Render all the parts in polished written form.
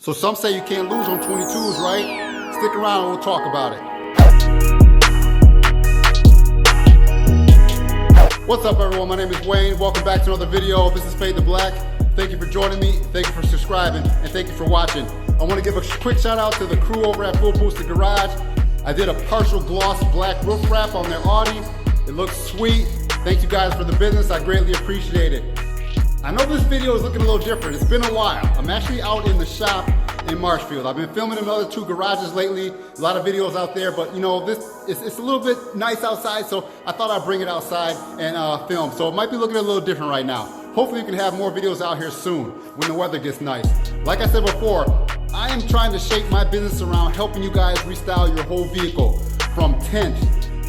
So some say you can't lose on 22s, right? Stick around and we'll talk about it. What's up everyone, my name is Wayne. Welcome back to another video. This is Fade to Black. Thank you for joining me, thank you for subscribing, and thank you for watching. I want to give a quick shout out to the crew over at Full Boosted Garage. I did a partial gloss black roof wrap on their Audi. It looks sweet. Thank you guys for the business, I greatly appreciate it. I know this video is looking a little different. It's been a while. I'm actually out in the shop in Marshfield. I've been filming in other two garages lately. A lot of videos out there, but you know, it's a little bit nice outside, so I thought I'd bring it outside and film. So it might be looking a little different right now. Hopefully you can have more videos out here soon when the weather gets nice. Like I said before, I am trying to shape my business around helping you guys restyle your whole vehicle. From tint,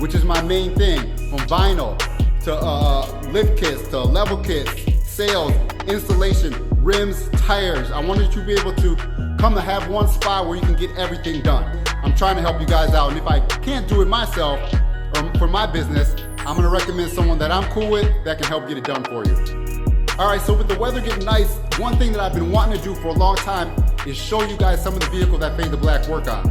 which is my main thing, from vinyl, to lift kits, to level kits, sails, installation, rims, tires. I wanted you to be able to come to have one spot where you can get everything done. I'm trying to help you guys out, and if I can't do it myself, or for my business, I'm gonna recommend someone that I'm cool with that can help get it done for you. All right, so with the weather getting nice, one thing that I've been wanting to do for a long time is show you guys some of the vehicles that Fade to Black work on.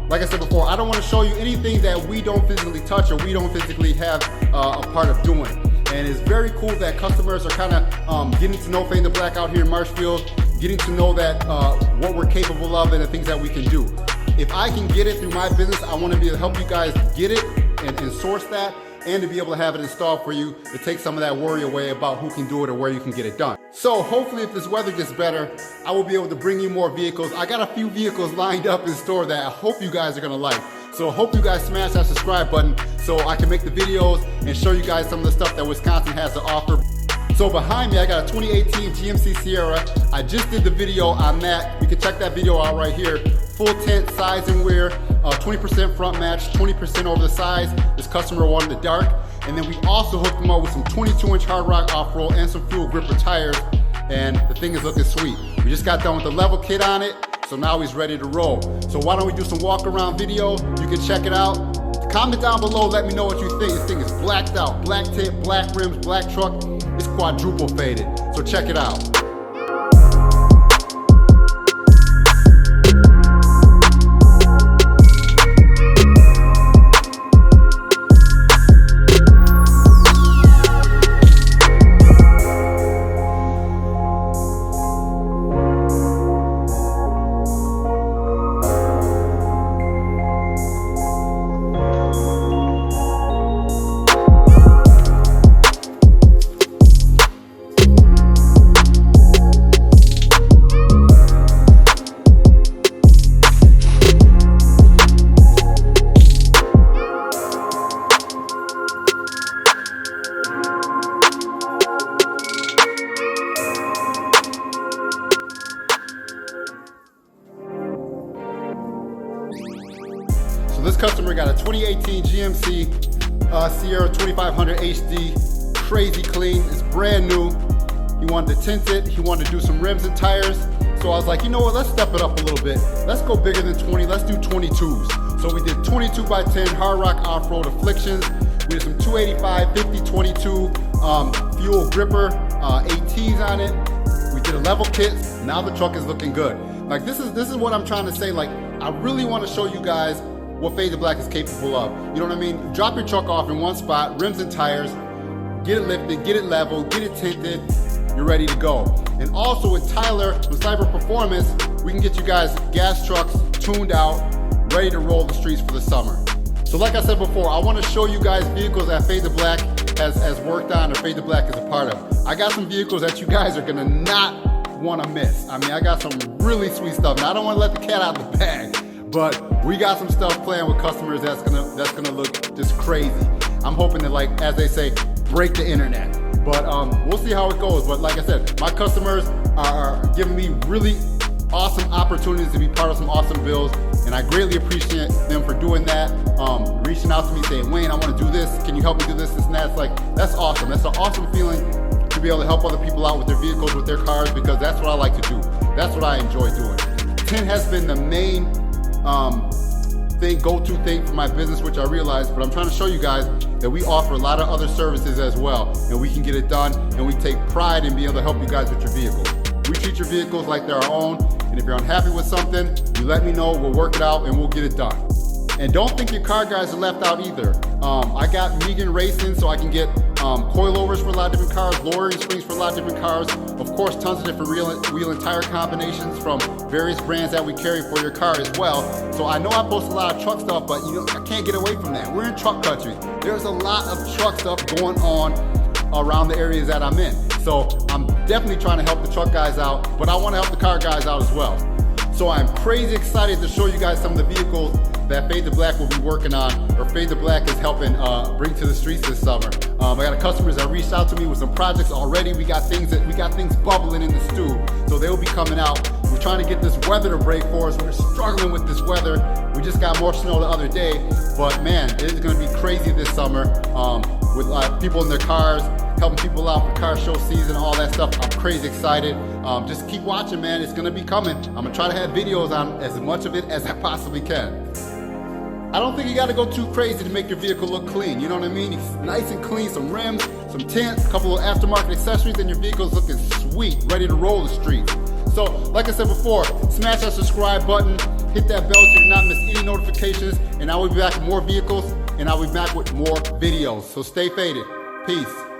Like I said before, I don't want to show you anything that we don't physically touch or we don't physically have a part of doing. And it's very cool that customers are kind of getting to know Fade to Black out here in Marshfield, getting to know that what we're capable of and the things that we can do. If I can get it through my business, I want to be able to help you guys get it and source that, and to be able to have it installed for you to take some of that worry away about who can do it or where you can get it done. So hopefully if this weather gets better, I will be able to bring you more vehicles. I got a few vehicles lined up in store that I hope you guys are gonna like. So I hope you guys smash that subscribe button so I can make the videos and show you guys some of the stuff that Wisconsin has to offer. So behind me, I got a 2018 GMC Sierra. I just did the video on that. You can check that video out right here. Full tint, size and wear, 20% front match, 20% over the size. This customer wanted the dark. And then we also hooked them up with some 22-inch Hardrock Offroad and some fuel gripper tires. And the thing is looking sweet. We just got done with the level kit on it, so now he's ready to roll. So why don't we do some walk around video? You can check it out. Comment down below, let me know what you think. This thing is blacked out, black tint, black rims, black truck. It's quadruple faded, so check it out. So this customer got a 2018 GMC Sierra 2500HD, crazy clean, it's brand new. He wanted to tint it, he wanted to do some rims and tires. So I was like, you know what, let's step it up a little bit. Let's go bigger than 20, let's do 22s. So we did 22 by 10 Hardrock Offroad Afflictions. We did some 285, 50, 22 fuel gripper, ATs on it. We did a level kit, now the truck is looking good. Like this is what I'm trying to say. Like I really want to show you guys what Fade to Black is capable of. You know what I mean? Drop your truck off in one spot, rims and tires, get it lifted, get it leveled, get it tinted, you're ready to go. And also with Tyler, with Cyber Performance, we can get you guys gas trucks tuned out, ready to roll the streets for the summer. So like I said before, I want to show you guys vehicles that Fade to Black has worked on or Fade to Black is a part of. I got some vehicles that you guys are gonna not want to miss. I mean, I got some really sweet stuff. Now I don't want to let the cat out of the bag, but we got some stuff playing with customers that's gonna look just crazy. I'm hoping to, like, as they say, break the internet. But we'll see how it goes. But like I said, my customers are giving me really awesome opportunities to be part of some awesome builds, and I greatly appreciate them for doing that. Reaching out to me saying, Wayne, I want to do this. Can you help me do this and that? It's like, that's awesome. That's an awesome feeling to be able to help other people out with their vehicles, with their cars, because that's what I like to do. That's what I enjoy doing. Tint has been the main go-to thing for my business, which I realize, but I'm trying to show you guys that we offer a lot of other services as well, and we can get it done, and we take pride in being able to help you guys with your vehicles. We treat your vehicles like they're our own, and And if you're unhappy with something, you let me know, we'll work it out and we'll get it done. And don't think your car guys are left out either. I got Megan Racing, so I can get coilovers for a lot of different cars, lowering springs for a lot of different cars. Of course, tons of different wheel and tire combinations from various brands that we carry for your car as well. So I know I post a lot of truck stuff, but I can't get away from that. We're in truck country. There's a lot of truck stuff going on around the areas that I'm in. So I'm definitely trying to help the truck guys out, but I want to help the car guys out as well. So I'm crazy excited to show you guys some of the vehicles that Fade to Black will be working on, or Fade to Black is helping bring to the streets this summer. I got customers that reached out to me with some projects already. We got things bubbling in the stew, so they'll be coming out. We're trying to get this weather to break for us. We're struggling with this weather. We just got more snow the other day, but man, it is going to be crazy this summer with people in their cars, helping people out for car show season, all that stuff. I'm crazy excited. Just keep watching, man. It's gonna be coming. I'm gonna try to have videos on as much of it as I possibly can. I don't think you gotta go too crazy to make your vehicle look clean, you know what I mean? It's nice and clean, some rims, some tint, a couple of aftermarket accessories, and your vehicle's looking sweet, ready to roll the streets. So, like I said before, smash that subscribe button, hit that bell so you do not miss any notifications, and I will be back with more vehicles, and I'll be back with more videos. So stay faded. Peace.